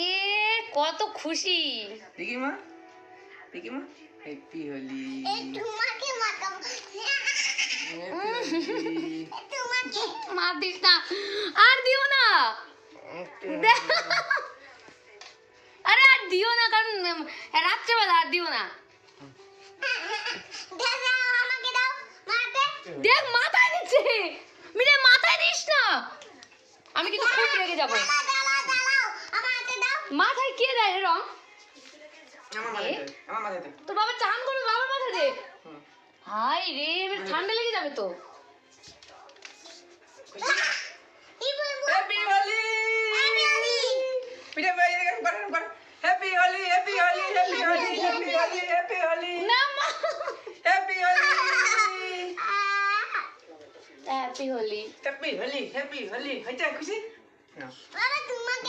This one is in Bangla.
এ কত খুশি। দেখি মা হ্যাপি হোলি। মা দিস না, আর দিও না। আরে আর দিও না, কারণ রাত্রেবেলা আর দিও না। দেখ মাথায় দিচ্ছে, মিলে মাথায় দিস না, আমি কিন্তু খুব রেগে যাবো। মাথায় কে দেয় রং? তো বাবা চান করবে, বাবার মাথা দে। হাই রে, এবার ঠান্ডা লেগে যাবে তো। হ্যাপি হোলি। পিঠে বাইরে করেন happy Holi happy Holi happy Holi happy Holi happy Holi. না মা, happy Holi happy Holi happy Holi happy Holi. হয়েছে খুশি?